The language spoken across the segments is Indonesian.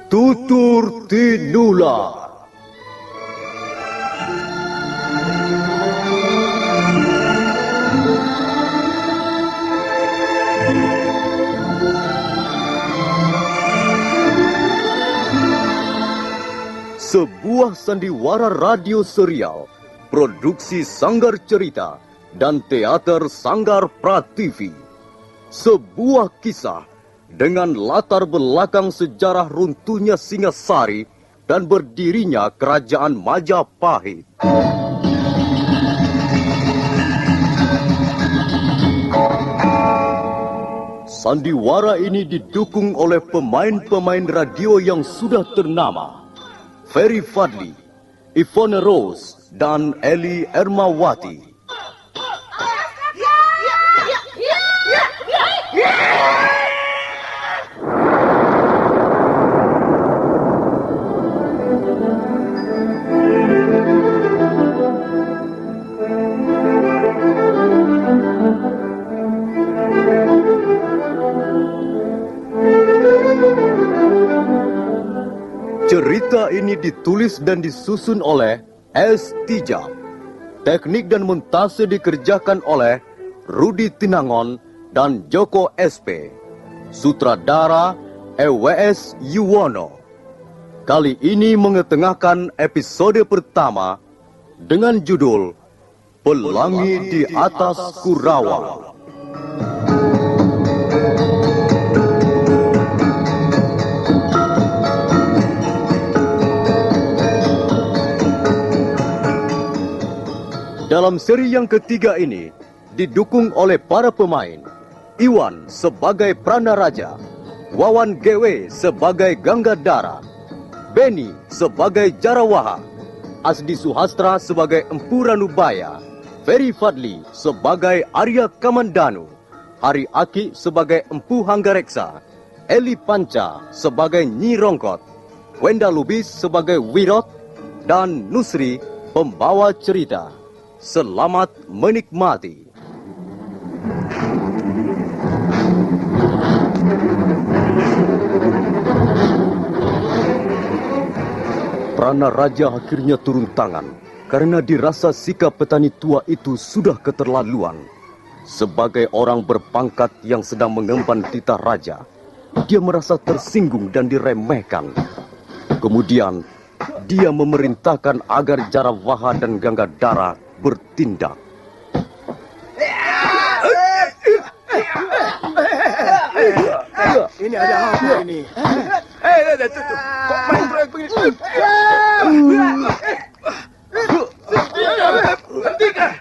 Tutur Tinula. Sebuah sandiwara radio serial, produksi Sanggar Cerita dan Teater Sanggar Prativi. Sebuah kisah dengan latar belakang sejarah runtuhnya Singasari dan berdirinya Kerajaan Majapahit. Sandiwara ini didukung oleh pemain-pemain radio yang sudah ternama. Ferry Fadli, Ivone Rose, dan Eli Ermawati. Cerita ini ditulis dan disusun oleh S. Tijab. Teknik dan montase dikerjakan oleh Rudi Tinangon dan Joko SP. Sutradara EWS Yuwono. Kali ini mengetengahkan episode pertama dengan judul Pelangi di Atas Kurawa. Dalam seri yang ketiga ini, didukung oleh para pemain. Iwan sebagai Pranaraja, Wawan GW sebagai Ganggadara, Beni sebagai Jarawaha, Asdi Suhastra sebagai Empu Ranubaya, Ferry Fadli sebagai Arya Kamandanu, Hari Aki sebagai Empu Hanggareksa, Eli Panca sebagai Nyi Rongkot, Wenda Lubis sebagai Wirot, dan Nusri pembawa cerita. Selamat menikmati. Pranaraja akhirnya turun tangan karena dirasa sikap petani tua itu sudah keterlaluan. Sebagai orang berpangkat yang sedang mengemban titah raja, dia merasa tersinggung dan diremehkan. Kemudian, dia memerintahkan agar Jarawaha dan Ganggadara bertindak. Ini ada apa ini? Kok main proyek begini?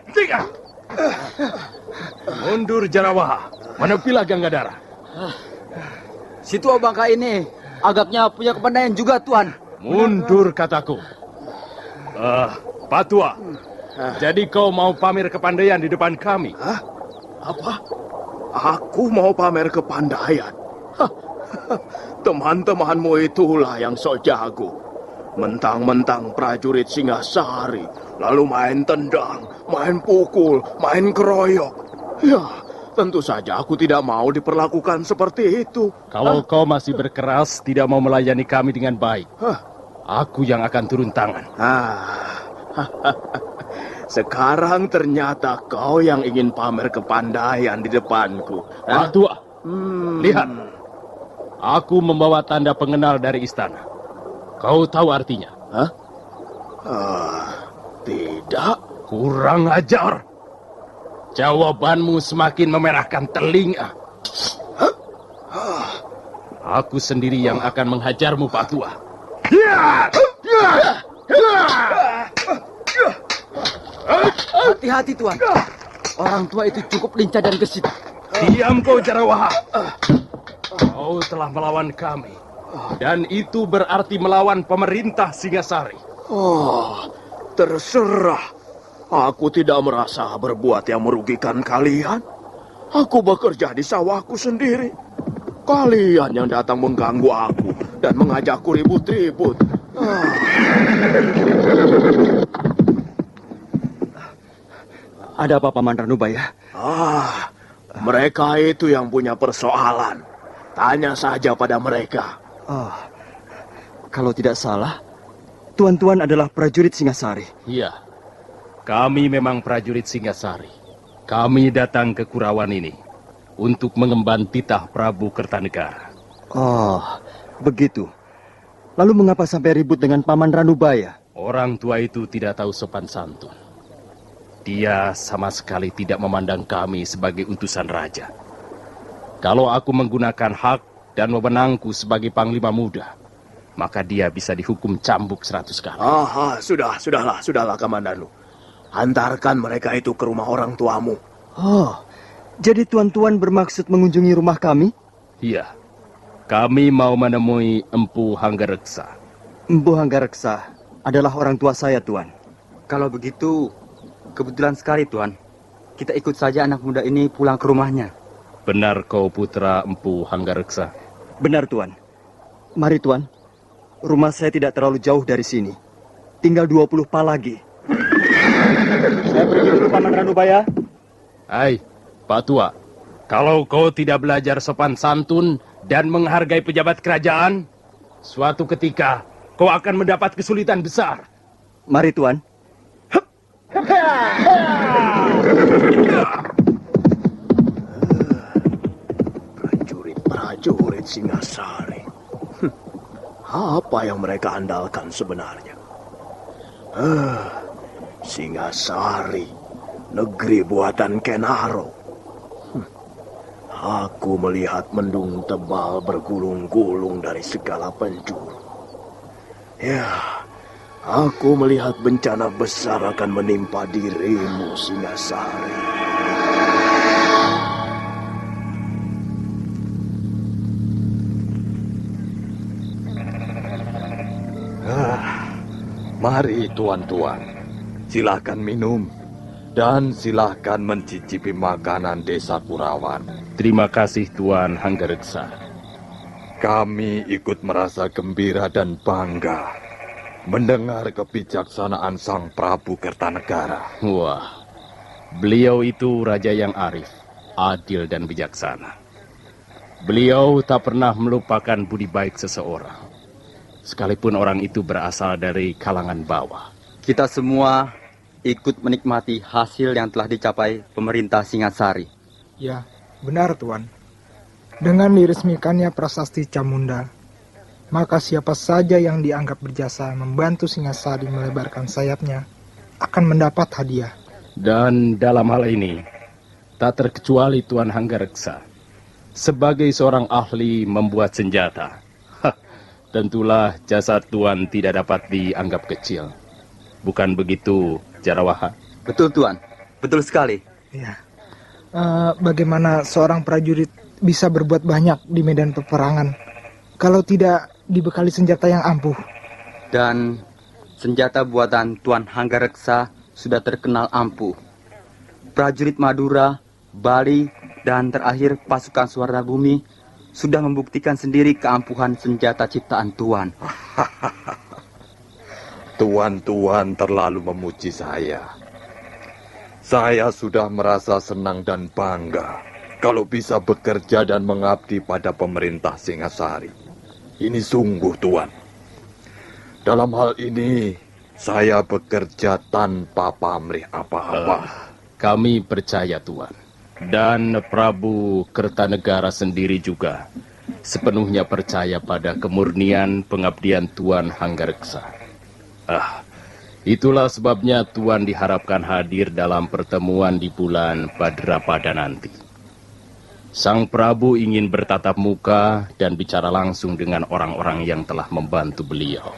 Hentikan! Mundur Jarawaha, menepilah Ganggadara. Si tua bangka ini agaknya punya kepandaian juga, Tuan. Mundur kataku. Pak Tua, jadi kau mau pamer kepandaian di depan kami? Hah? Apa? Aku mau pamer kepandaian? Teman-temanmu itulah yang sok jago. Mentang-mentang prajurit Singasari, lalu main tendang, main pukul, main keroyok. Ya, tentu saja aku tidak mau diperlakukan seperti itu. Kalau kau masih berkeras tidak mau melayani kami dengan baik, aku yang akan turun tangan. Sekarang ternyata kau yang ingin pamer kepandaian di depanku. Pak Tua, lihat. Aku membawa tanda pengenal dari istana. Kau tahu artinya? Tidak. Kurang ajar. Jawabanmu semakin memerahkan telinga. Aku sendiri yang akan menghajarmu, Pak Tua. Hati-hati, Tuan. Orang tua itu cukup lincah dan gesit. Diam kau, Jarawaha. Kau telah melawan kami. Dan itu berarti melawan pemerintah Singasari. Terserah. Aku tidak merasa berbuat yang merugikan kalian. Aku bekerja di sawahku sendiri. Kalian yang datang mengganggu aku dan mengajakku ribut-ribut. Ada apa, Paman Ranubaya? Mereka itu yang punya persoalan. Tanya saja pada mereka. Kalau tidak salah, tuan-tuan adalah prajurit Singasari. Iya, kami memang prajurit Singasari. Kami datang ke Kurawan ini untuk mengemban titah Prabu Kertanegara. Oh, begitu. Lalu mengapa sampai ribut dengan Paman Ranubaya? Orang tua itu tidak tahu sopan santun. Dia sama sekali tidak memandang kami sebagai utusan raja. Kalau aku menggunakan hak dan wewenangku sebagai panglima muda, maka dia bisa dihukum cambuk 100 kali. Aha, sudahlah Kamandanu. Hantarkan mereka itu ke rumah orang tuamu. Oh, jadi tuan-tuan bermaksud mengunjungi rumah kami? Iya, kami mau menemui Empu Hanggareksa. Empu Hanggareksa adalah orang tua saya, Tuan. Kalau begitu, kebetulan sekali, Tuan. Kita ikut saja anak muda ini pulang ke rumahnya. Benar kau putra Empu Hanggareksa? Benar, Tuan. Mari, Tuan. Rumah saya tidak terlalu jauh dari sini. Tinggal 20 pa lagi. Saya pergi dulu, Paman Ranubaya. Hai, Pak Tua. Kalau kau tidak belajar sopan santun dan menghargai pejabat kerajaan, suatu ketika kau akan mendapat kesulitan besar. Mari, Tuan. Prajurit Singasari. Apa yang mereka andalkan sebenarnya? Singasari, negeri buatan Kenaro. Aku melihat mendung tebal bergulung-gulung dari segala penjuru. Ya, aku melihat bencana besar akan menimpa dirimu, Singasari. Mari tuan-tuan, silakan minum dan silakan mencicipi makanan desa Kurawan. Terima kasih Tuan Hanggareksa. Kami ikut merasa gembira dan bangga mendengar kebijaksanaan Sang Prabu Kertanegara. Wah, beliau itu raja yang arif, adil dan bijaksana. Beliau tak pernah melupakan budi baik seseorang, sekalipun orang itu berasal dari kalangan bawah. Kita semua ikut menikmati hasil yang telah dicapai pemerintah Singasari. Ya, benar Tuan. Dengan diresmikannya prasasti Camunda, maka siapa saja yang dianggap berjasa membantu Singasari melebarkan sayapnya akan mendapat hadiah. Dan dalam hal ini, tak terkecuali Tuan Hanggareksa, sebagai seorang ahli membuat senjata, tentulah jasa Tuan tidak dapat dianggap kecil. Bukan begitu, Jarawaha? Betul, Tuan. Betul sekali. Ya. Bagaimana seorang prajurit bisa berbuat banyak di medan peperangan kalau tidak dibekali senjata yang ampuh? Dan senjata buatan Tuan Hanggareksa sudah terkenal ampuh. Prajurit Madura, Bali, dan terakhir pasukan Suara Bumi sudah membuktikan sendiri keampuhan senjata ciptaan Tuan. Tuan-tuan terlalu memuji saya. Saya sudah merasa senang dan bangga kalau bisa bekerja dan mengabdi pada pemerintah Singasari. Ini sungguh, Tuan. Dalam hal ini, saya bekerja tanpa pamrih apa-apa. Kami percaya, Tuan. Dan Prabu Kertanegara sendiri juga sepenuhnya percaya pada kemurnian pengabdian Tuan Hanggareksa. Itulah sebabnya Tuan diharapkan hadir dalam pertemuan di bulan Bhadrapada nanti. Sang Prabu ingin bertatap muka dan bicara langsung dengan orang-orang yang telah membantu beliau.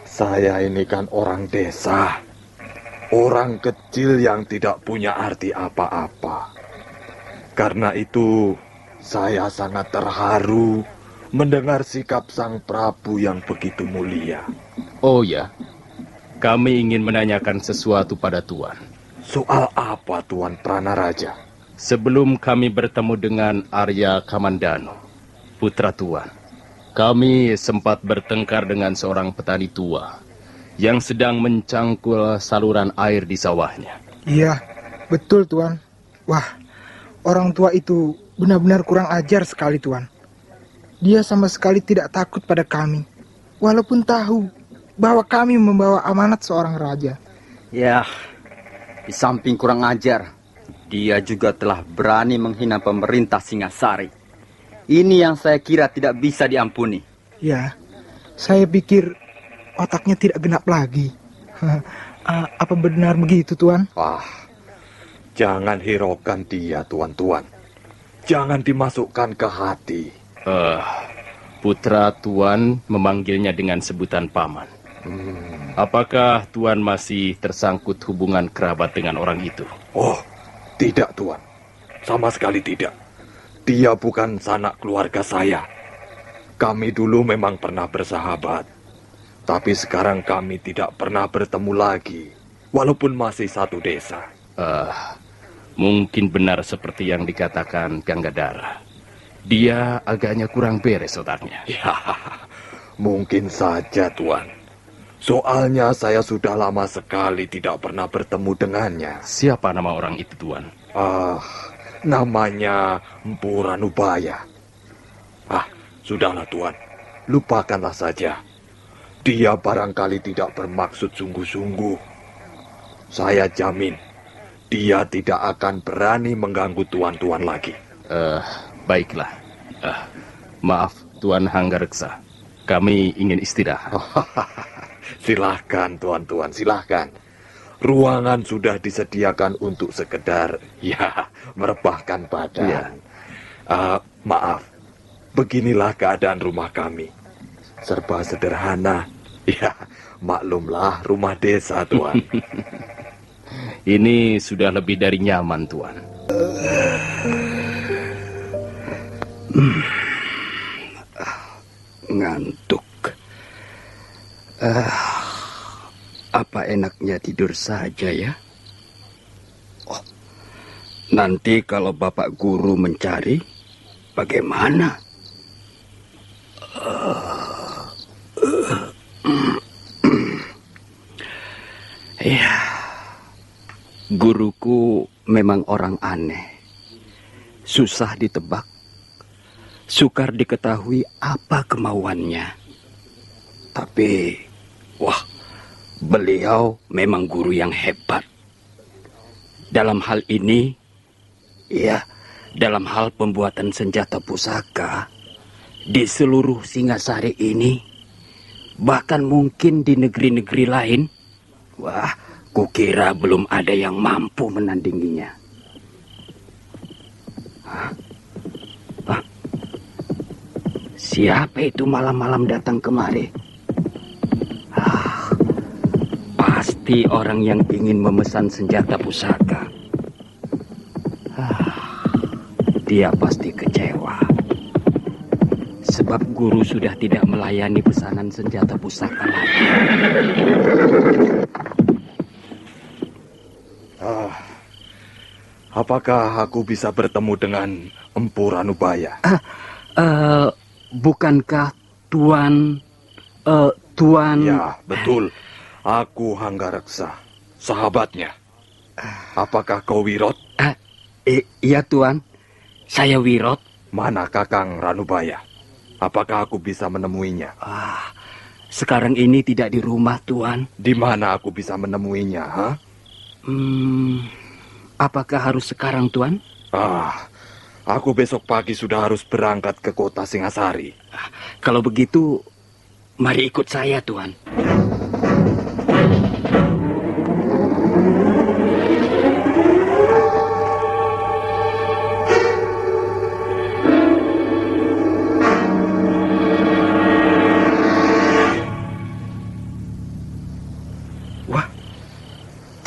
Saya ini kan orang desa. Orang kecil yang tidak punya arti apa-apa. Karena itu, saya sangat terharu mendengar sikap Sang Prabu yang begitu mulia. Oh ya, kami ingin menanyakan sesuatu pada Tuan. Soal apa, Tuan Pranaraja? Sebelum kami bertemu dengan Arya Kamandano, putra Tuan, kami sempat bertengkar dengan seorang petani tua yang sedang mencangkul saluran air di sawahnya. Iya, betul Tuan. Wah, orang tua itu benar-benar kurang ajar sekali Tuan. Dia sama sekali tidak takut pada kami, walaupun tahu bahwa kami membawa amanat seorang raja. Ya, di samping kurang ajar, dia juga telah berani menghina pemerintah Singasari. Ini yang saya kira tidak bisa diampuni. Ya, saya pikir otaknya tidak genap lagi. Apa benar begitu, Tuan? Wah, jangan hiraukan dia, tuan-tuan. Jangan dimasukkan ke hati. Putra Tuan memanggilnya dengan sebutan paman. Apakah Tuan masih tersangkut hubungan kerabat dengan orang itu? Oh, tidak, Tuan. Sama sekali tidak. Dia bukan sanak keluarga saya. Kami dulu memang pernah bersahabat. Tapi sekarang kami tidak pernah bertemu lagi. Walaupun masih satu desa. Mungkin benar seperti yang dikatakan Ganggadara. Dia agaknya kurang beres otaknya. Ya, mungkin saja, Tuan. Soalnya saya sudah lama sekali tidak pernah bertemu dengannya. Siapa nama orang itu, Tuan? Namanya Empu Ranubaya. Sudahlah, Tuan. Lupakanlah saja. Dia barangkali tidak bermaksud sungguh-sungguh. Saya jamin, dia tidak akan berani mengganggu tuan-tuan lagi. Baiklah. Maaf, Tuan Hanggareksa. Kami ingin istirahat. Silahkan, tuan-tuan, silahkan. Ruangan sudah disediakan untuk sekedar, merebahkan badan. Maaf, beginilah keadaan rumah kami. Serba sederhana. Ya, maklumlah rumah desa, Tuan. Ini sudah lebih dari nyaman, Tuan. Ngantuk. Apa enaknya tidur saja ya? Oh, nanti kalau Bapak Guru mencari, bagaimana? Ya, guruku memang orang aneh. Susah ditebak. Sukar diketahui apa kemauannya. Tapi, beliau memang guru yang hebat. Dalam hal ini, dalam hal pembuatan senjata pusaka, di seluruh Singasari ini, bahkan mungkin di negeri-negeri lain, kukira belum ada yang mampu menandinginya. Siapa itu malam-malam datang kemari? Pasti orang yang ingin memesan senjata pusaka. Dia pasti kecewa. Sebab guru sudah tidak melayani pesanan senjata pusaka lagi. Apakah aku bisa bertemu dengan Empu Ranubaya? Bukankah Tuan... Ya, betul. Aku Hanggareksa, sahabatnya. Apakah kau Wirot? Iya, Tuan. Saya Wirot. Mana Kakang Ranubaya? Apakah aku bisa menemuinya? Sekarang ini tidak di rumah, Tuan. Di mana aku bisa menemuinya, Apakah harus sekarang, Tuan? Aku besok pagi sudah harus berangkat ke kota Singasari. Kalau begitu, mari ikut saya, Tuan.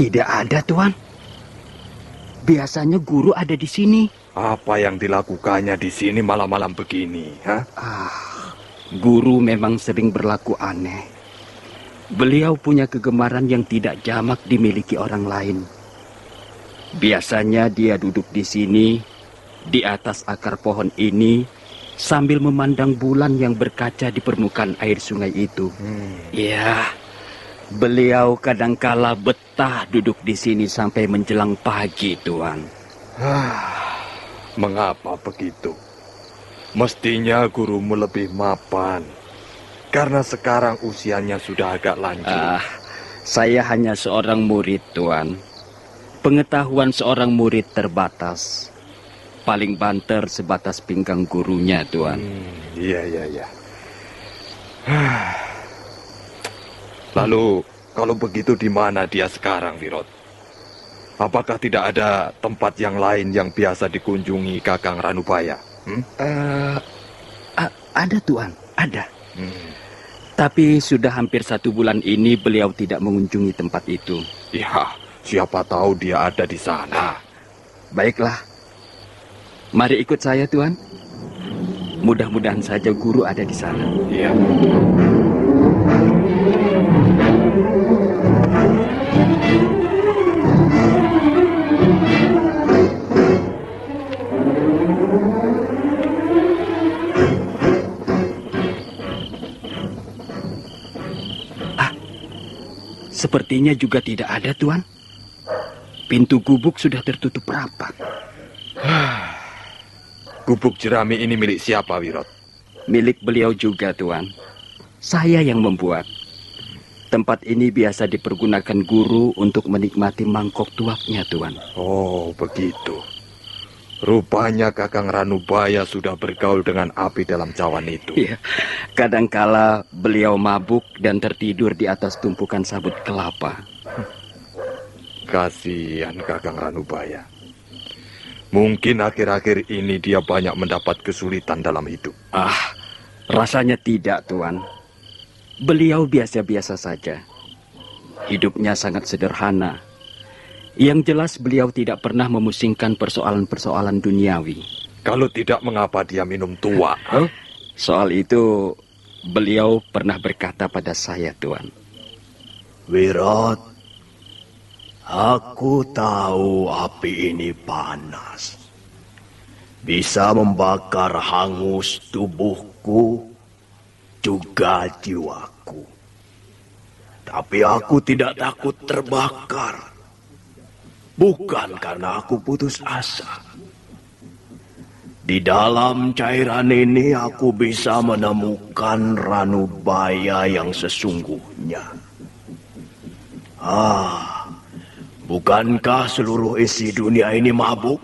Tidak ada, Tuan. Biasanya guru ada di sini. Apa yang dilakukannya di sini malam-malam begini, Guru memang sering berlaku aneh. Beliau punya kegemaran yang tidak jamak dimiliki orang lain. Biasanya dia duduk di sini, di atas akar pohon ini, sambil memandang bulan yang berkaca di permukaan air sungai itu. Beliau kadangkala betah duduk di sini sampai menjelang pagi, Tuan. Mengapa begitu? Mestinya gurumu lebih mapan. Karena sekarang usianya sudah agak lanjut. Saya hanya seorang murid, Tuan. Pengetahuan seorang murid terbatas. Paling banter sebatas pinggang gurunya, Tuan. Iya. Lalu, kalau begitu di mana dia sekarang, Wirot? Apakah tidak ada tempat yang lain yang biasa dikunjungi Kakang Ranubaya? Ada, Tuan, ada. Tapi sudah hampir 1 bulan ini beliau tidak mengunjungi tempat itu. Ya, siapa tahu dia ada di sana. Baiklah. Mari ikut saya, Tuan. Mudah-mudahan saja guru ada di sana. Iya. Sepertinya juga tidak ada, Tuan. Pintu gubuk sudah tertutup rapat. Gubuk jerami ini milik siapa, Wirot? Milik beliau juga, Tuan. Saya yang membuat. Tempat ini biasa dipergunakan guru untuk menikmati mangkok tuaknya, Tuan. Oh, begitu. Rupanya Kakang Ranubaya sudah bergaul dengan api dalam cawan itu. Iya, kadangkala beliau mabuk dan tertidur di atas tumpukan sabut kelapa. Kasihan Kakang Ranubaya. Mungkin akhir-akhir ini dia banyak mendapat kesulitan dalam hidup. Rasanya tidak, Tuan. Beliau biasa-biasa saja. Hidupnya sangat sederhana. Yang jelas beliau tidak pernah memusingkan persoalan-persoalan duniawi. Kalau tidak, mengapa dia minum tua? Soal itu, beliau pernah berkata pada saya, Tuan. Wirot, aku tahu api ini panas. Bisa membakar hangus tubuhku, juga jiwaku. Tapi aku tidak takut terbakar. Bukan karena aku putus asa. Di dalam cairan ini aku bisa menemukan Ranubaya yang sesungguhnya. Bukankah seluruh isi dunia ini mabuk?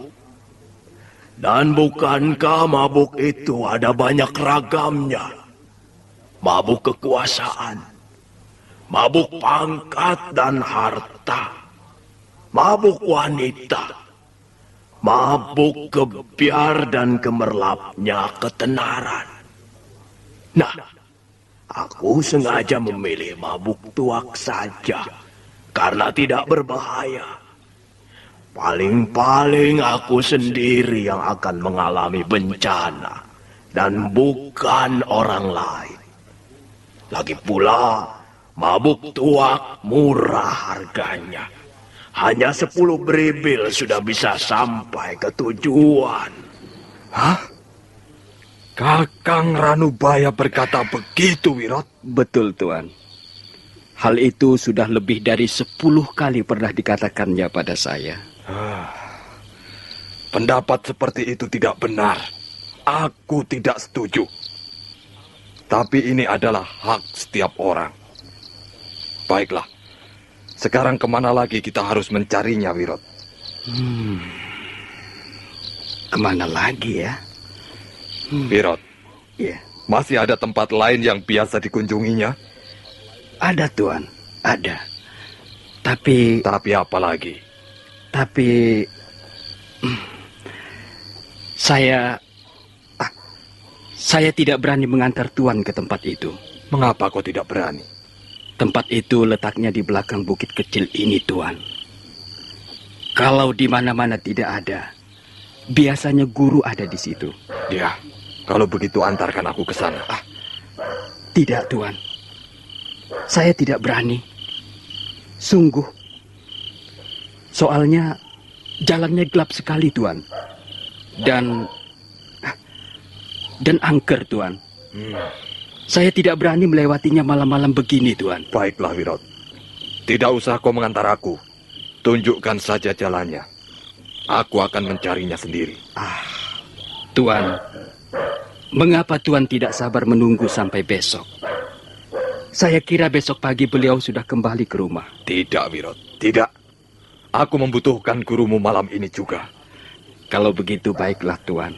Dan bukankah mabuk itu ada banyak ragamnya? Mabuk kekuasaan, mabuk pangkat dan harta, mabuk wanita, mabuk kebiar dan gemerlapnya ketenaran. Nah, aku sengaja memilih mabuk tuak saja karena tidak berbahaya. Paling-paling aku sendiri yang akan mengalami bencana dan bukan orang lain. Lagi pula, mabuk tuak murah harganya. Hanya 10 beribil sudah bisa sampai ke tujuan. Kakang Ranubaya berkata begitu, Wirot? Betul, Tuan. Hal itu sudah lebih dari 10 kali pernah dikatakannya pada saya. Pendapat seperti itu tidak benar. Aku tidak setuju. Tapi ini adalah hak setiap orang. Baiklah. Sekarang kemana lagi kita harus mencarinya, Wirot? Kemana lagi ya? Wirot, Ya, masih ada tempat lain yang biasa dikunjunginya? ada, Tuan. Ada. Tapi apa lagi? saya tidak berani mengantar Tuan ke tempat itu. Mengapa kau tidak berani? Tempat itu letaknya di belakang bukit kecil ini, Tuan. Kalau di mana-mana tidak ada, biasanya guru ada di situ. Ya, kalau begitu antarkan aku ke sana. Tidak, Tuan. Saya tidak berani. Sungguh. Soalnya jalannya gelap sekali, Tuan. Dan angker, Tuan. Saya tidak berani melewatinya malam-malam begini, Tuan. Baiklah, Wirot. Tidak usah kau mengantar aku. Tunjukkan saja jalannya. Aku akan mencarinya sendiri. Tuan, Mengapa Tuan tidak sabar menunggu sampai besok? Saya kira besok pagi beliau sudah kembali ke rumah. Tidak, Wirot. Tidak. Aku membutuhkan gurumu malam ini juga. Kalau begitu baiklah, Tuan.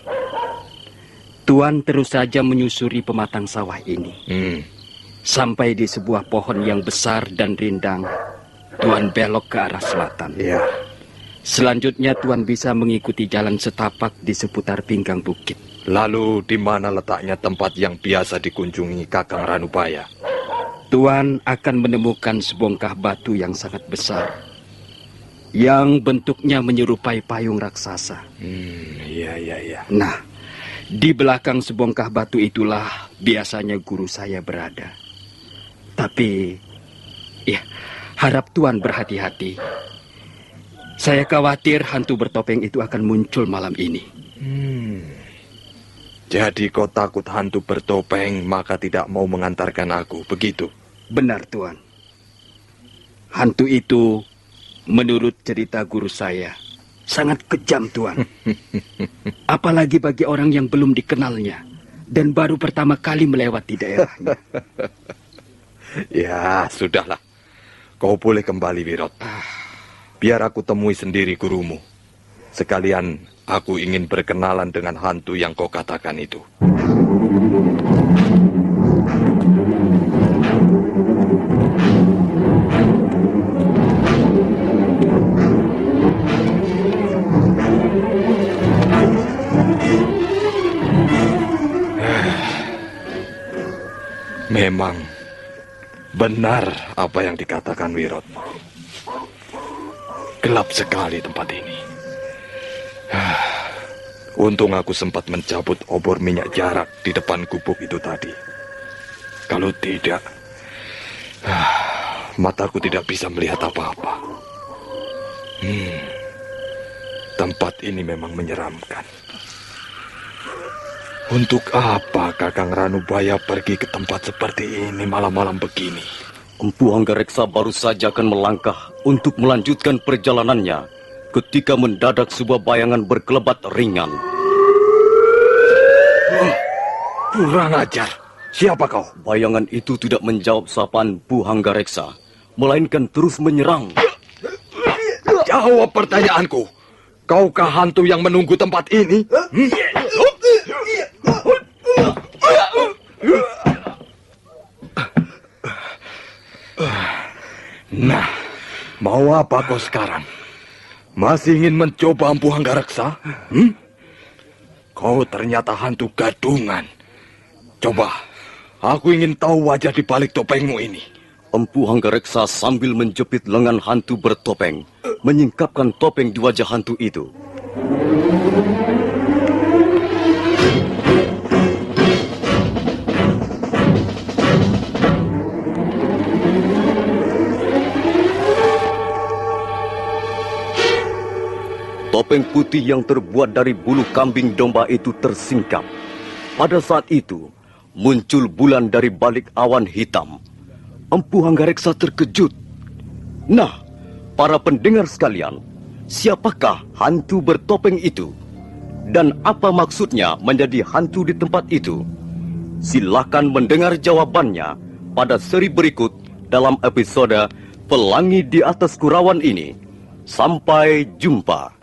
Tuan terus saja menyusuri pematang sawah ini. Sampai di sebuah pohon yang besar dan rindang, Tuan belok ke arah selatan. Iya. Selanjutnya Tuan bisa mengikuti jalan setapak di seputar pinggang bukit. Lalu di mana letaknya tempat yang biasa dikunjungi Kakang Ranubaya? Tuan akan menemukan sebongkah batu yang sangat besar, yang bentuknya menyerupai payung raksasa. Iya. Nah, di belakang sebongkah batu itulah biasanya guru saya berada. Tapi, ya, harap Tuan berhati-hati. Saya khawatir hantu bertopeng itu akan muncul malam ini. Jadi kau takut hantu bertopeng, maka tidak mau mengantarkan aku, begitu? Benar, Tuan. Hantu itu, menurut cerita guru saya, sangat kejam, Tuan. Apalagi bagi orang yang belum dikenalnya dan baru pertama kali melewati daerahnya. Ya, sudahlah. Kau boleh kembali, Wirot. Biar aku temui sendiri gurumu. Sekalian aku ingin berkenalan dengan hantu yang kau katakan itu. Memang benar apa yang dikatakan Wirot. Gelap sekali tempat ini. Untung aku sempat mencabut obor minyak jarak di depan gubuk itu tadi. Kalau tidak, mataku tidak bisa melihat apa-apa. Tempat ini memang menyeramkan. Untuk apa Kakang Ranubaya pergi ke tempat seperti ini malam-malam begini? Empu Hanggareksa baru saja akan melangkah untuk melanjutkan perjalanannya ketika mendadak sebuah bayangan berkelebat ringan. Kurang ajar. Siapa kau? Bayangan itu tidak menjawab sapaan Empu Hanggareksa, melainkan terus menyerang. Jawab pertanyaanku. Kaukah hantu yang menunggu tempat ini? Nah, mau apa kau sekarang? Masih ingin mencoba Empu Hanggareksa? Kau ternyata hantu gadungan. Coba, aku ingin tahu wajah di balik topengmu ini. Empu Hanggareksa sambil menjepit lengan hantu bertopeng, menyingkapkan topeng di wajah hantu itu. Topeng putih yang terbuat dari bulu kambing domba itu tersingkap. Pada saat itu, muncul bulan dari balik awan hitam. Empu Hanggareksa terkejut. Nah, para pendengar sekalian, siapakah hantu bertopeng itu? Dan apa maksudnya menjadi hantu di tempat itu? Silakan mendengar jawabannya pada seri berikut dalam episode Pelangi di Atas Kurawan ini. Sampai jumpa.